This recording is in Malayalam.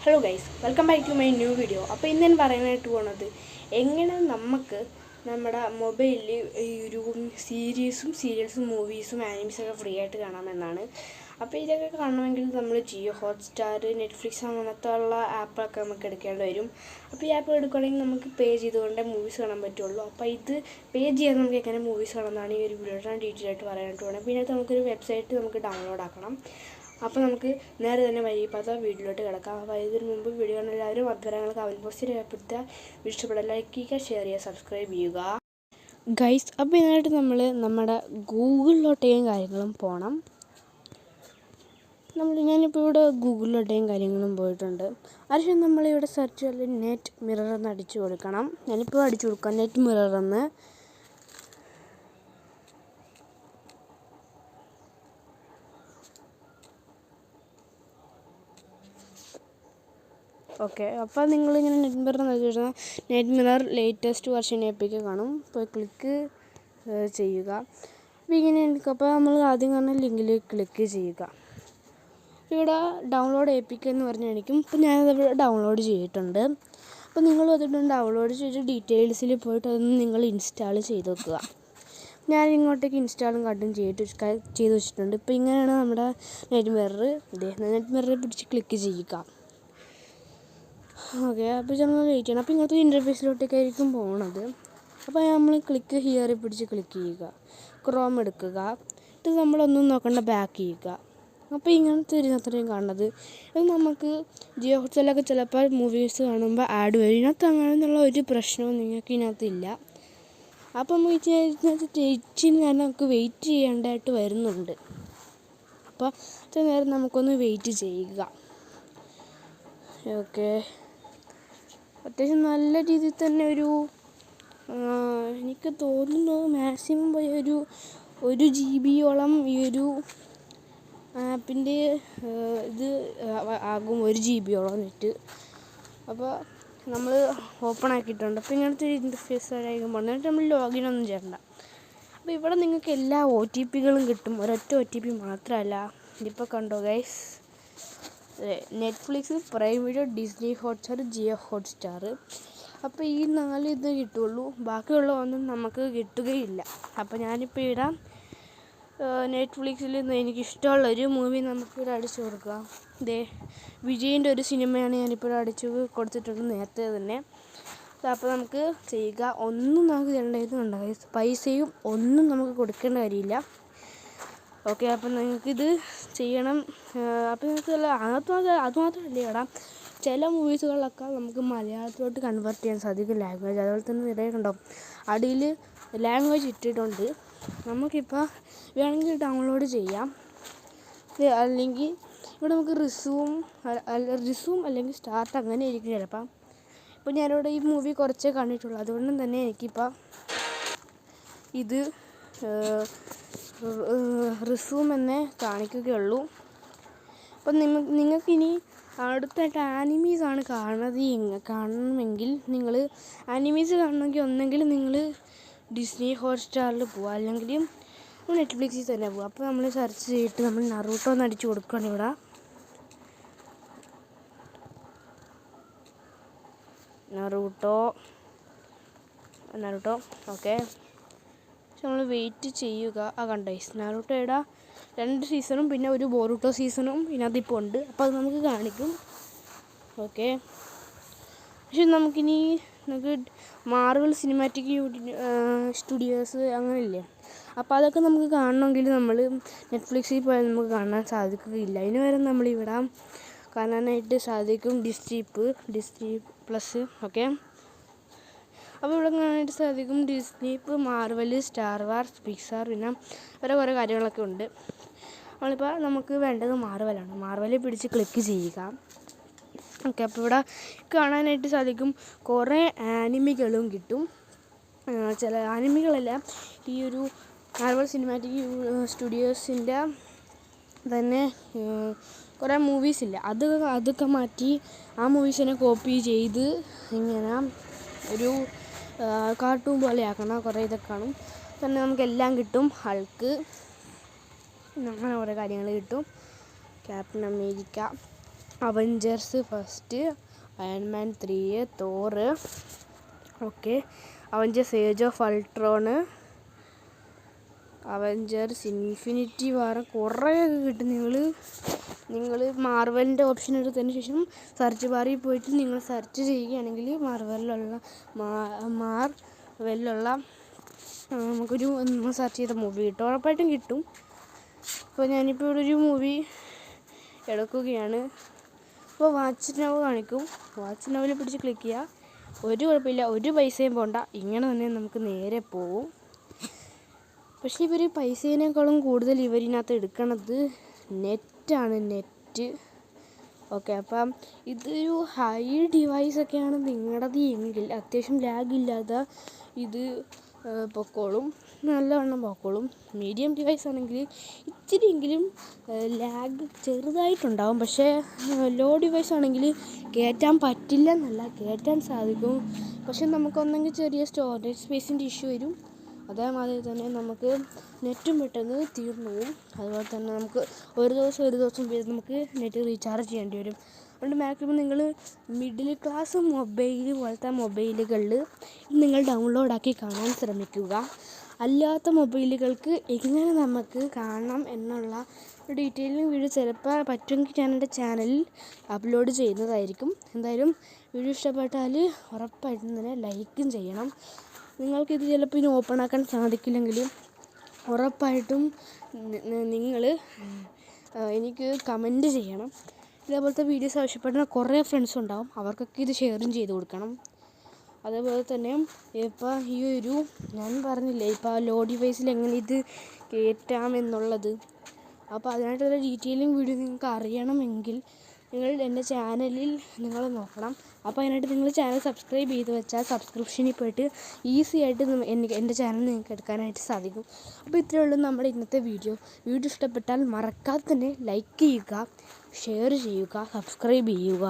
Hello guys, welcome back to my new video. അപ്പോൾ ഇന്ന് ഞാൻ പറയാനായിട്ട് പോകുന്നത് എങ്ങനെ നമുക്ക് നമ്മുടെ മൊബൈലിൽ ഈ ഒരു സീരീൽസും മൂവീസും ആനിമീസൊക്കെ ഫ്രീ ആയിട്ട് കാണാമെന്നാണ്. അപ്പോൾ ഇതൊക്കെ കാണണമെങ്കിൽ നമ്മൾ ജിയോ ഹോട്ട്സ്റ്റാർ, നെറ്റ്ഫ്ലിക്സ് അങ്ങനത്തെ ഉള്ള ആപ്പൊക്കെ നമുക്ക് എടുക്കേണ്ടി വരും. അപ്പോൾ ഈ ആപ്പ് എടുക്കുകയാണെങ്കിൽ നമുക്ക് പേ ചെയ്തുകൊണ്ട് മൂവീസ് കാണാൻ പറ്റുള്ളൂ. അപ്പോൾ ഇത് പേ ചെയ്യാൻ നമുക്ക് എങ്ങനെ മൂവീസ് കാണാമെന്നാണ് ഈ ഒരു വീഡിയോയിൽ ഡീറ്റെയിൽ ആയിട്ട് പറയാനായിട്ട് പോകുന്നത്. പിന്നെ നമുക്കൊരു വെബ്സൈറ്റ് നമുക്ക് ഡൗൺലോഡ് ആക്കണം. അപ്പോൾ നമുക്ക് നേരെ തന്നെ വൈകിപ്പോഴത്തെ വീഡിയോയിലോട്ട് കിടക്കാം. അപ്പോൾ ഇതിന് മുമ്പ് വീഡിയോ കാണുന്ന എല്ലാവരും അഭിപ്രായങ്ങൾ കമൻറ്റ് ബോക്സിൽ രേഖപ്പെടുത്തുക. ഇഷ്ടപ്പെട്ട ലൈക്ക് ചെയ്യുക, ഷെയർ ചെയ്യുക, സബ്സ്ക്രൈബ് ചെയ്യുക ഗൈസ്. അപ്പോൾ ഇതിനായിട്ട് നമ്മൾ നമ്മുടെ ഗൂഗിളിലോട്ടേയും കാര്യങ്ങളും പോകണം. ഞാനിപ്പോൾ ഇവിടെ ഗൂഗിളിലോട്ടേയും കാര്യങ്ങളും പോയിട്ടുണ്ട്. അതിന് നമ്മളിവിടെ സെർച്ച് ചെയ്താൽ നെറ്റ് മിറർ എന്ന് അടിച്ചു കൊടുക്കണം. ഞാനിപ്പോൾ അടിച്ചു കൊടുക്കാം നെറ്റ് മിറർ എന്ന്. ഓക്കെ, അപ്പോൾ നിങ്ങളിങ്ങനെ നെറ്റ് മിറർ നൽകി കഴിഞ്ഞാൽ net mirror latest version epic കാണും. ഇപ്പോൾ ക്ലിക്ക് ചെയ്യുക. അപ്പോൾ ഇങ്ങനെ എടുക്കുക. അപ്പോൾ നമ്മൾ ആദ്യം കാണുന്ന ലിങ്കിൽ ക്ലിക്ക് ചെയ്യുക. ഇവിടെ ഡൗൺലോഡ് എപ്പിക്ക് എന്ന് പറഞ്ഞായിരിക്കും. ഇപ്പോൾ ഞാനത് ഡൗൺലോഡ് ചെയ്തിട്ടുണ്ട്. അപ്പോൾ നിങ്ങളും അതിട്ട് ഡൗൺലോഡ് ചെയ്ത് ഡീറ്റെയിൽസിൽ പോയിട്ട് അതൊന്ന് നിങ്ങൾ ഇൻസ്റ്റാൾ ചെയ്ത് വെക്കുക. ഞാൻ ഇങ്ങോട്ടേക്ക് ഇൻസ്റ്റാളും കണ്ടും ചെയ്ത് വെച്ചിട്ടുണ്ട്. ഇപ്പോൾ ഇങ്ങനെയാണ് നമ്മുടെ നെറ്റ് മിറർ. നെറ്റ് മിററെ പിടിച്ച് ക്ലിക്ക് ചെയ്യുക. ഓക്കെ, അപ്പോൾ നമ്മൾ വെയിറ്റ് ചെയ്യണം. അപ്പോൾ ഇങ്ങനത്തെ ഇൻ്റർഫേസിലോട്ടേക്കായിരിക്കും പോകണത്. അപ്പോൾ നമ്മൾ ക്ലിക്ക് ഹിയറിൽ പിടിച്ച് ക്ലിക്ക് ചെയ്യുക. ക്രോം എടുക്കുക. ഇത് നമ്മളൊന്നും നോക്കേണ്ട ബാക്ക് ചെയ്യുക. അപ്പോൾ ഇങ്ങനത്തെ ഇതിനകത്തേക്കും കാണുന്നത് ഇത് നമുക്ക് ജിയോ ഹോട്ട്സ്റ്റാറിലൊക്കെ ചിലപ്പോൾ മൂവീസ് കാണുമ്പോൾ ആഡ് വരും. ഇതിനകത്ത് അങ്ങനെയുള്ള ഒരു പ്രശ്നവും നിങ്ങൾക്ക് ഇതിനകത്തില്ല. അപ്പോൾ നമുക്ക് ചേച്ചിന് കാരണം നമുക്ക് വെയിറ്റ് ചെയ്യേണ്ടതായിട്ട് വരുന്നുണ്ട്. അപ്പോൾ അത്ര നേരം നമുക്കൊന്ന് വെയിറ്റ് ചെയ്യുക. ഓക്കെ, അത്യാവശ്യം നല്ല രീതിയിൽ തന്നെ എനിക്ക് തോന്നുന്നു മാക്സിമം പോയി ഒരു GB ഈ ഒരു ആപ്പിൻ്റെ ഇത് ആകും. 1 GB നെറ്റ്. അപ്പോൾ നമ്മൾ ഓപ്പൺ ആക്കിയിട്ടുണ്ട്. അപ്പോൾ ഇങ്ങനത്തെ ഒരു ഇൻ്റർഫേസായിരിക്കും പോകുന്നത്. എന്നിട്ട് നമ്മൾ ലോഗിനൊന്നും ചെയ്യണ്ട. അപ്പോൾ ഇവിടെ നിങ്ങൾക്ക് എല്ലാ OTPകളും കിട്ടും. ഒരൊറ്റ OTP മാത്രമല്ല. ഇതിപ്പോൾ കണ്ടോ guys, Netflix, Prime Video, Disney Hotstar, Jio Hotstar. അപ്പോൾ ഈ 4 ഇത് കിട്ടുള്ളൂ. ബാക്കിയുള്ള ഒന്നും നമുക്ക് കിട്ടുകയില്ല. അപ്പോൾ ഞാനിപ്പോൾ ഇടാം നെറ്റ്ഫ്ലിക്സിൽ എനിക്കിഷ്ടമുള്ളൊരു മൂവി നമുക്കിവിടെ അടിച്ചു കൊടുക്കാം. വിജയിൻ്റെ ഒരു സിനിമയാണ് ഞാനിപ്പോൾ അടിച്ചു കൊടുത്തിട്ടുണ്ട് നേരത്തെ തന്നെ. അപ്പോൾ നമുക്ക് ചെയ്യുക. ഒന്നും നമുക്ക് ചെയ്യേണ്ടതുണ്ട്. പൈസയും ഒന്നും നമുക്ക് കൊടുക്കേണ്ട കാര്യമില്ല. ഓക്കെ, അപ്പം നിങ്ങൾക്കിത് ചെയ്യണം. അപ്പോൾ നിങ്ങൾക്ക് അതുമാത്രമല്ല ഇടാം. ചില മൂവീസുകളിലൊക്കെ നമുക്ക് മലയാളത്തിലോട്ട് കൺവേർട്ട് ചെയ്യാൻ സാധിക്കും ലാംഗ്വേജ്. അതുപോലെ തന്നെ ഇടയുണ്ടാവും അടിയിൽ ലാംഗ്വേജ് ഇട്ടിട്ടുണ്ട്. നമുക്കിപ്പോൾ വേണമെങ്കിൽ ഡൗൺലോഡ് ചെയ്യാം. അല്ലെങ്കിൽ ഇവിടെ നമുക്ക് റിസൂം അല്ലെങ്കിൽ സ്റ്റാർട്ട് അങ്ങനെ ഇരിക്കും ചിലപ്പം. ഇപ്പോൾ ഞാനിവിടെ ഈ മൂവി കുറച്ചേ കണ്ടിട്ടുള്ളൂ. അതുകൊണ്ടും തന്നെ എനിക്കിപ്പോൾ ഇത് റിസൂം എന്നേ കാണിക്കുകയുള്ളൂ. അപ്പം നിങ്ങൾക്കിനി അടുത്തായിട്ട് ആനിമീസാണ് കാണണമെങ്കിൽ നിങ്ങൾ ആനിമീസ് കാണണമെങ്കിൽ ഒന്നെങ്കിൽ നിങ്ങൾ ഡിസ്നി ഹോട്ട്സ്റ്റാറിൽ പോവുക, അല്ലെങ്കിൽ നെറ്റ്ഫ്ലിക്സിൽ തന്നെ പോവുക. അപ്പോൾ നമ്മൾ സെർച്ച് ചെയ്തിട്ട് നമ്മൾ നറൂട്ടോ എന്ന് അടിച്ച് കൊടുക്കുകയാണ് ഇവിടെ. നറൂട്ടോ ഓക്കെ, നമ്മൾ വെയിറ്റ് ചെയ്യുക. കണ്ടോ നറൂട്ടോ ഇവിടെ 2 സീസണും പിന്നെ ഒരു ബോറൂട്ടോ സീസണും ഇതിനകത്ത് ഇപ്പോൾ ഉണ്ട്. അപ്പോൾ അത് നമുക്ക് കാണിക്കും. ഓക്കെ, പക്ഷെ നമുക്ക് മാർവൽ സിനിമാറ്റിക് സ്റ്റുഡിയോസ് അങ്ങനെയില്ലേ. അപ്പോൾ അതൊക്കെ നമുക്ക് കാണണമെങ്കിൽ നമ്മൾ നെറ്റ്ഫ്ലിക്സിൽ പോയാൽ നമുക്ക് കാണാൻ സാധിക്കുകയില്ല. അതിന് വരെ നമ്മളിവിടെ കാണാനായിട്ട് സാധിക്കും ഡിസ്നി പ്ലസ്. ഓക്കെ, അപ്പോൾ ഇവിടെ കാണാനായിട്ട് സാധിക്കും ഡിസ്നി, മാർവൽ, സ്റ്റാർ വാർസ്, പിക്സാർ, പിന്നെ വേറെ കുറേ കാര്യങ്ങളൊക്കെ ഉണ്ട്. നമ്മളിപ്പോൾ നമുക്ക് വേണ്ടത് മാർവലാണ്. മാർവലിൽ പിടിച്ച് ക്ലിക്ക് ചെയ്യുക. ഓക്കെ, അപ്പോൾ ഇവിടെ കാണാനായിട്ട് സാധിക്കും കുറേ ആനിമികളും കിട്ടും. ചില ആനിമികളെല്ലാം ഈ ഒരു മാർവൽ സിനിമാറ്റിക് സ്റ്റുഡിയോസിൻ്റെ തന്നെ കുറേ മൂവീസില്ല, അതൊക്കെ മാറ്റി ആ മൂവീസിനെ കോപ്പി ചെയ്ത് ഇങ്ങനെ ഒരു കാർട്ടൂൺ പോലെ ആക്കണം. കുറേ ഇതൊക്കെ കാണും. തന്നെ നമുക്കെല്ലാം കിട്ടും. ഹൾക്ക് അങ്ങനെ കുറേ കാര്യങ്ങൾ കിട്ടും. Captain America Avengers first, Iron Man 3, Thor, okay, Avengers Age of Ultron, Avengers Infinity War, കുറേ കിട്ടും. നിങ്ങൾ മാർവലിൻ്റെ ഓപ്ഷൻ എടുത്തതിന് ശേഷം സെർച്ച് ബാറിൽ പോയിട്ട് നിങ്ങൾ സെർച്ച് ചെയ്യുകയാണെങ്കിൽ മാർവലിലുള്ള നമുക്കൊരു സെർച്ച് ചെയ്ത മൂവി കിട്ടും, ഉറപ്പായിട്ടും കിട്ടും. അപ്പോൾ ഞാനിപ്പോൾ ഇവിടെ ഒരു മൂവി എടുക്കുകയാണ്. അപ്പോൾ വാച്ച് നൗ കാണിക്കും. വാച്ച് നൗവിൽ പിടിച്ച് ക്ലിക്ക് ചെയ്യുക. ഒരു കുഴപ്പമില്ല, ഒരു പൈസയും പോണ്ട, ഇങ്ങനെ തന്നെ നമുക്ക് നേരെ പോവും. പക്ഷേ ഇവർ പൈസേനേക്കാളും കൂടുതൽ ഇവരിനകത്ത് എടുക്കണത് നെറ്റാണ്, നെറ്റ്. ഓക്കെ, അപ്പം ഇതൊരു ഹൈ ഡിവൈസൊക്കെയാണ് നിങ്ങളുടേത് എങ്കിൽ അത്യാവശ്യം ലാഗില്ലാതെ ഇത് പൊക്കോളും, നല്ലവണ്ണം പൊക്കോളും. മീഡിയം ഡിവൈസ് ആണെങ്കിൽ ഇച്ചിരിയെങ്കിലും ലാഗ് ചെറുതായിട്ടുണ്ടാവും. പക്ഷേ ലോ ഡിവൈസ് ആണെങ്കിൽ കയറ്റാൻ പറ്റില്ല എന്നല്ല, കയറ്റാൻ സാധിക്കും. പക്ഷെ നമുക്കൊന്നെങ്കിൽ ചെറിയ സ്റ്റോറേജ് സ്പേസിൻ്റെ ഇഷ്യൂ വരും, അതേമാതിരി തന്നെ നമുക്ക് നെറ്റും പെട്ടെന്ന് തീർന്നു പോകും. അതുപോലെ തന്നെ നമുക്ക് ഒരു ദിവസം നമുക്ക് നെറ്റ് റീചാർജ് ചെയ്യേണ്ടി വരും. അതുകൊണ്ട് മാക്സിമം നിങ്ങൾ മിഡിൽ ക്ലാസ് മൊബൈൽ പോലത്തെ മൊബൈലുകളിൽ നിങ്ങൾ ഡൗൺലോഡാക്കി കാണാൻ ശ്രമിക്കുക. അല്ലാത്ത മൊബൈലുകൾക്ക് എങ്ങനെ നമുക്ക് കാണണം എന്നുള്ള ഡീറ്റെയിലിംഗ് വീഡിയോ ചിലപ്പോൾ പറ്റുമെങ്കിൽ ഞാൻ എൻ്റെ ചാനലിൽ അപ്ലോഡ് ചെയ്യുന്നതായിരിക്കും. എന്തായാലും വീഡിയോ ഇഷ്ടപ്പെട്ടാൽ ഉറപ്പായിട്ടും തന്നെ ലൈക്കും ചെയ്യണം. നിങ്ങൾക്കിത് ചിലപ്പോൾ ഇനി ഓപ്പൺ ആക്കാൻ സാധിക്കില്ലെങ്കിലും ഉറപ്പായിട്ടും നിങ്ങൾ എനിക്ക് കമൻറ്റ് ചെയ്യണം. ഇതേപോലത്തെ വീഡിയോസ് ആവശ്യപ്പെടുന്ന കുറേ ഫ്രണ്ട്സ് ഉണ്ടാവും, അവർക്കൊക്കെ ഇത് ഷെയറും ചെയ്ത് കൊടുക്കണം. അതേപോലെ തന്നെ ഇപ്പോൾ ഈ ഒരു ഞാൻ പറഞ്ഞില്ലേ ഇപ്പോൾ ലോ ഡിവൈസിൽ എങ്ങനെ ഇത് കയറ്റാം എന്നുള്ളത്, അപ്പോൾ അതിനായിട്ടുള്ള ഡീറ്റെയിലിംഗ് വീഡിയോ നിങ്ങൾക്ക് അറിയണമെങ്കിൽ നിങ്ങൾ എൻ്റെ ചാനലിൽ നിങ്ങൾ നോക്കണം. അപ്പോൾ അതിനായിട്ട് നിങ്ങൾ ചാനൽ സബ്സ്ക്രൈബ് ചെയ്ത് വെച്ചാൽ സബ്സ്ക്രിപ്ഷനിൽ പോയിട്ട് ഈസി ആയിട്ട് എൻ്റെ ചാനൽ നിങ്ങൾക്ക് എടുക്കാനായിട്ട് സാധിക്കും. അപ്പോൾ ഇത്രയേ ഉള്ളൂ നമ്മുടെ ഇന്നത്തെ വീഡിയോ. ഇഷ്ടപ്പെട്ടാൽ മറക്കാതെ തന്നെ ലൈക്ക് ചെയ്യുക, ഷെയർ ചെയ്യുക, സബ്സ്ക്രൈബ് ചെയ്യുക.